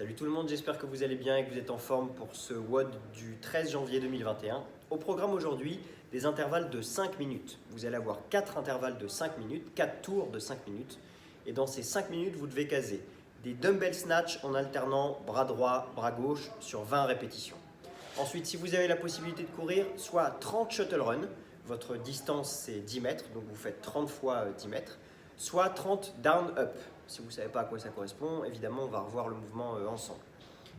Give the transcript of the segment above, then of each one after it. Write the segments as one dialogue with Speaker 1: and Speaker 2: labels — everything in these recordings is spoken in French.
Speaker 1: Salut tout le monde, j'espère que vous allez bien et que vous êtes en forme pour ce WOD du 13 janvier 2021. Au programme aujourd'hui, des intervalles de 5 minutes. Vous allez avoir 4 intervalles de 5 minutes, 4 tours de 5 minutes. Et dans ces 5 minutes, vous devez caser des dumbbell snatch en alternant bras droit, bras gauche sur 20 répétitions. Ensuite, si vous avez la possibilité de courir, soit 30 shuttle run, votre distance c'est 10 mètres, donc vous faites 30 fois 10 mètres, soit 30 down up. Si vous ne savez pas à quoi ça correspond, évidemment, on va revoir le mouvement ensemble.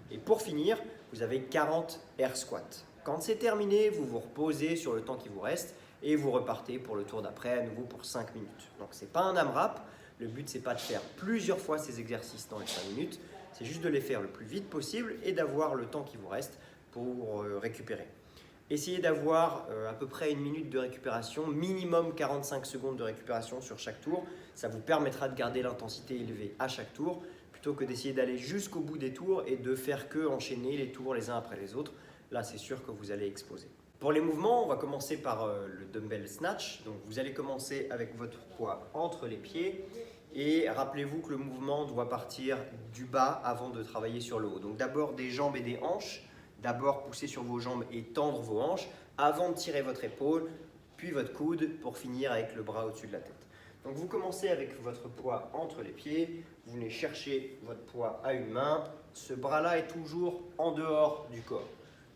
Speaker 1: Et pour finir, vous avez 40 air squats. Quand c'est terminé, vous vous reposez sur le temps qui vous reste et vous repartez pour le tour d'après, à nouveau pour 5 minutes. Donc ce n'est pas un AMRAP, le but c'est pas de faire plusieurs fois ces exercices dans les 5 minutes, c'est juste de les faire le plus vite possible et d'avoir le temps qui vous reste pour récupérer. Essayez d'avoir à peu près 1 minute de récupération, minimum 45 secondes de récupération sur chaque tour. Ça vous permettra de garder l'intensité élevée à chaque tour, plutôt que d'essayer d'aller jusqu'au bout des tours et de faire que enchaîner les tours les uns après les autres. Là, c'est sûr que vous allez exploser. Pour les mouvements, on va commencer par le dumbbell snatch. Donc, vous allez commencer avec votre poids entre les pieds. Et rappelez-vous que le mouvement doit partir du bas avant de travailler sur le haut. Donc, d'abord des jambes et des hanches. D'abord, poussez sur vos jambes et tendre vos hanches avant de tirer votre épaule, puis votre coude pour finir avec le bras au-dessus de la tête. Donc vous commencez avec votre poids entre les pieds, vous venez chercher votre poids à une main. Ce bras-là est toujours en dehors du corps.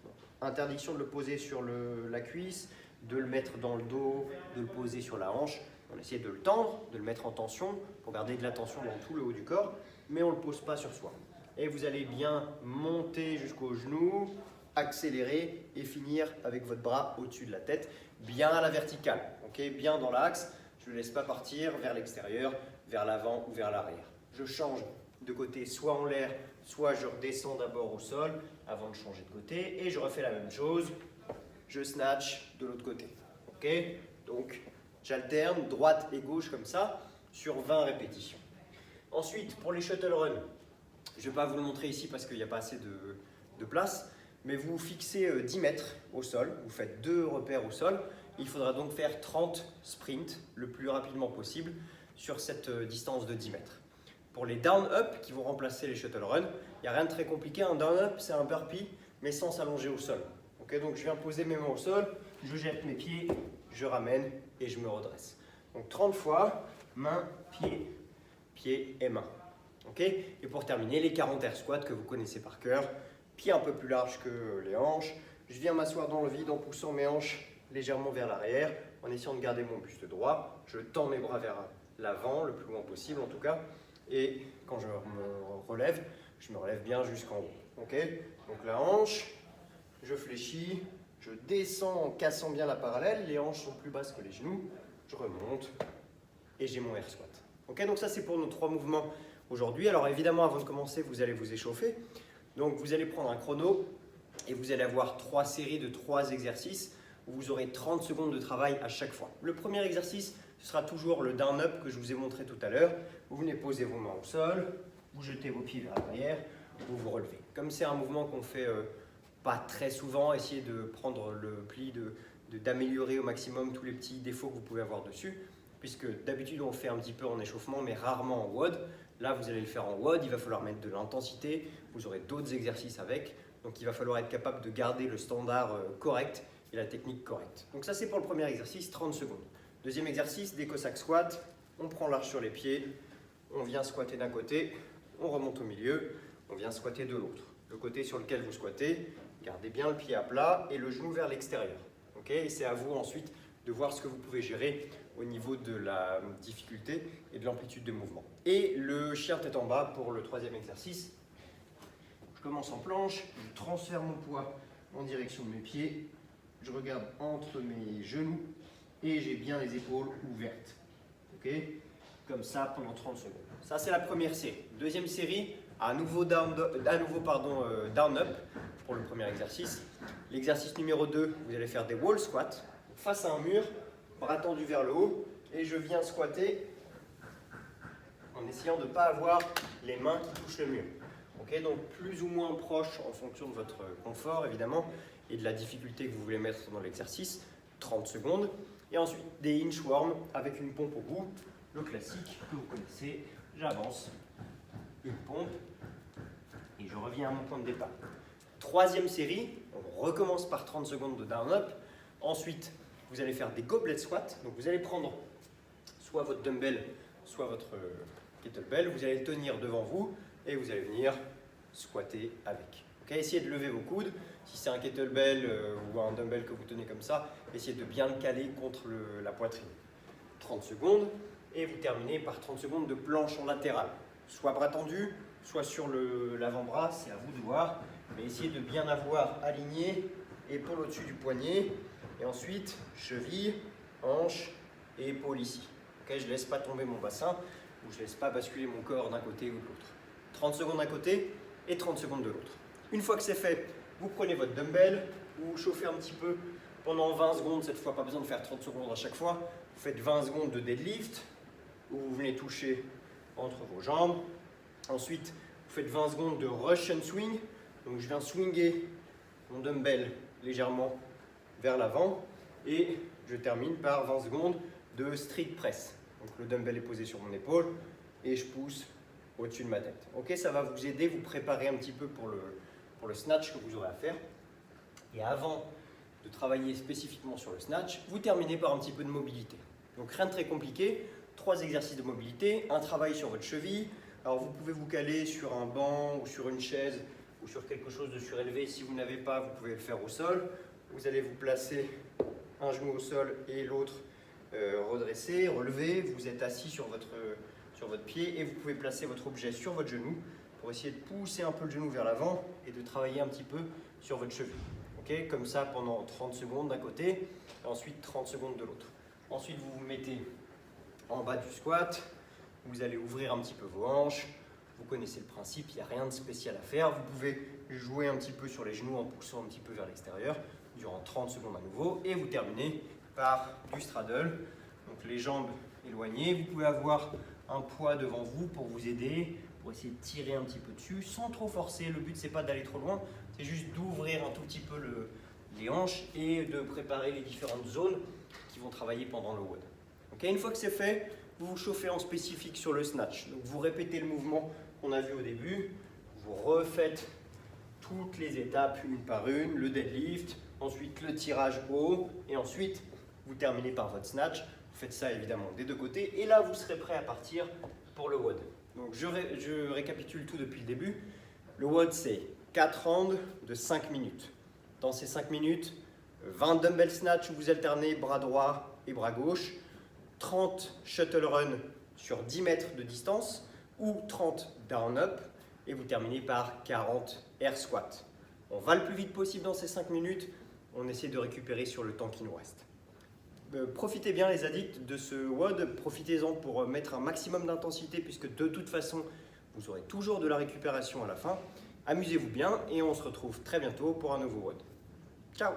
Speaker 1: Donc, interdiction de le poser sur la cuisse, de le mettre dans le dos, de le poser sur la hanche. On essaie de le tendre, de le mettre en tension pour garder de la tension dans tout le haut du corps, mais on ne le pose pas sur soi. Et vous allez bien monter jusqu'au genou, accélérer et finir avec votre bras au-dessus de la tête, bien à la verticale, okay, bien dans l'axe. Je ne le laisse pas partir vers l'extérieur, vers l'avant ou vers l'arrière. Je change de côté soit en l'air, soit je redescends d'abord au sol avant de changer de côté et je refais la même chose. Je snatch de l'autre côté. Okay, donc j'alterne droite et gauche comme ça sur 20 répétitions. Ensuite, pour les shuttle run, je ne vais pas vous le montrer ici parce qu'il n'y a pas assez de place, mais vous fixez 10 mètres au sol, vous faites 2 repères au sol. Il faudra donc faire 30 sprints le plus rapidement possible sur cette distance de 10 mètres. Pour les down-up qui vont remplacer les shuttle run, il n'y a rien de très compliqué. Un down-up, c'est un burpee, mais sans s'allonger au sol. Okay, donc je viens poser mes mains au sol, je jette mes pieds, je ramène et je me redresse. Donc 30 fois, main, pied, pied et main. Okay, et pour terminer, les 40 air squats que vous connaissez par cœur, pieds un peu plus larges que les hanches. Je viens m'asseoir dans le vide en poussant mes hanches légèrement vers l'arrière, en essayant de garder mon buste droit. Je tends mes bras vers l'avant, le plus loin possible en tout cas. Et quand je me relève bien jusqu'en haut. Okay, donc la hanche, je fléchis, je descends en cassant bien la parallèle. Les hanches sont plus basses que les genoux. Je remonte et j'ai mon air squat. Okay, donc ça c'est pour nos 3 mouvements aujourd'hui. Alors évidemment, avant de commencer, vous allez vous échauffer. Donc vous allez prendre un chrono et vous allez avoir 3 séries de 3 exercices où vous aurez 30 secondes de travail à chaque fois. Le premier exercice, ce sera toujours le down-up que je vous ai montré tout à l'heure. Vous venez poser vos mains au sol, vous jetez vos pieds vers l'arrière, vous vous relevez. Comme c'est un mouvement qu'on fait pas très souvent, essayez de prendre le pli, d'améliorer au maximum tous les petits défauts que vous pouvez avoir dessus, puisque d'habitude on le fait un petit peu en échauffement, mais rarement en WOD. Là, vous allez le faire en WOD, il va falloir mettre de l'intensité, vous aurez d'autres exercices avec, donc il va falloir être capable de garder le standard correct et la technique correcte. Donc ça, c'est pour le premier exercice, 30 secondes. Deuxième exercice, des Cossack squats, on prend large sur les pieds, on vient squatter d'un côté, on remonte au milieu, on vient squatter de l'autre. Le côté sur lequel vous squattez, gardez bien le pied à plat et le genou vers l'extérieur. Okay, et c'est à vous ensuite de voir ce que vous pouvez gérer au niveau de la difficulté et de l'amplitude de mouvement. Et le chien tête en bas pour le 3e exercice. Je commence en planche, je transfère mon poids en direction de mes pieds, je regarde entre mes genoux et j'ai bien les épaules ouvertes. Okay, comme ça pendant 30 secondes. Ça c'est la première série. Deuxième série, à nouveau down up pour le premier exercice. L'exercice numéro 2, vous allez faire des wall squats face à un mur, bras tendus vers le haut, et je viens squatter en essayant de ne pas avoir les mains qui touchent le mur. Okay, donc plus ou moins proche en fonction de votre confort évidemment et de la difficulté que vous voulez mettre dans l'exercice, 30 secondes. Et ensuite des inchworms avec une pompe au bout, le classique que vous connaissez, j'avance, une pompe, et je reviens à mon point de départ. Troisième série, on recommence par 30 secondes de down-up. Ensuite, vous allez faire des goblet squats. Donc vous allez prendre soit votre dumbbell, soit votre kettlebell. Vous allez le tenir devant vous et vous allez venir squatter avec. Okay, essayez de lever vos coudes. Si c'est un kettlebell ou un dumbbell que vous tenez comme ça, essayez de bien le caler contre la poitrine. 30 secondes et vous terminez par 30 secondes de planche en latéral. Soit bras tendus, soit sur l'avant-bras, c'est à vous de voir. Mais essayez de bien avoir aligné, épaule au-dessus du poignet. Et ensuite, cheville, hanche et épaule ici. Okay, je ne laisse pas tomber mon bassin ou je ne laisse pas basculer mon corps d'un côté ou de l'autre. 30 secondes d'un côté et 30 secondes de l'autre. Une fois que c'est fait, vous prenez votre dumbbell, vous chauffez un petit peu pendant 20 secondes. Cette fois, pas besoin de faire 30 secondes à chaque fois. Vous faites 20 secondes de deadlift où vous venez toucher entre vos jambes. Ensuite, vous faites 20 secondes de Russian swing. Donc, je viens swinger mon dumbbell légèrement vers l'avant et je termine par 20 secondes de street press. Donc, le dumbbell est posé sur mon épaule et je pousse au-dessus de ma tête. Ok, ça va vous aider, vous préparer un petit peu pour le snatch que vous aurez à faire. Et avant de travailler spécifiquement sur le snatch, vous terminez par un petit peu de mobilité. Donc rien de très compliqué, 3 exercices de mobilité, un travail sur votre cheville. Alors vous pouvez vous caler sur un banc ou sur une chaise ou sur quelque chose de surélevé. Si vous n'avez pas, vous pouvez le faire au sol. Vous allez vous placer un genou au sol et l'autre redressé, relevé. Vous êtes assis sur votre pied et vous pouvez placer votre objet sur votre genou pour essayer de pousser un peu le genou vers l'avant et de travailler un petit peu sur votre cheville. Okay, comme ça pendant 30 secondes d'un côté et ensuite 30 secondes de l'autre. Ensuite, vous vous mettez en bas du squat, vous allez ouvrir un petit peu vos hanches. Vous connaissez le principe, il n'y a rien de spécial à faire. Vous pouvez jouer un petit peu sur les genoux en poussant un petit peu vers l'extérieur durant 30 secondes à nouveau et vous terminez par du straddle. Donc les jambes éloignées, vous pouvez avoir un poids devant vous pour vous aider, pour essayer de tirer un petit peu dessus sans trop forcer. Le but, c'est pas d'aller trop loin, c'est juste d'ouvrir un tout petit peu les hanches et de préparer les différentes zones qui vont travailler pendant le WOD. Okay, une fois que c'est fait, vous vous chauffez en spécifique sur le snatch. Donc vous répétez le mouvement qu'on a vu au début, vous refaites toutes les étapes une par une, le deadlift, ensuite le tirage haut et ensuite vous terminez par votre snatch. Vous faites ça évidemment des deux côtés et là vous serez prêt à partir pour le WOD. Donc je récapitule tout depuis le début. Le WOD, c'est 4 rounds de 5 minutes. Dans ces 5 minutes, 20 dumbbell snatch où vous alternez bras droit et bras gauche, 30 shuttle run sur 10 mètres de distance ou 30 down up et vous terminez par 40 air squat. On va le plus vite possible dans ces 5 minutes, on essaie de récupérer sur le temps qui nous reste. Profitez bien les addicts de ce WOD, profitez-en pour mettre un maximum d'intensité puisque de toute façon vous aurez toujours de la récupération à la fin. Amusez-vous bien et on se retrouve très bientôt pour un nouveau WOD. Ciao!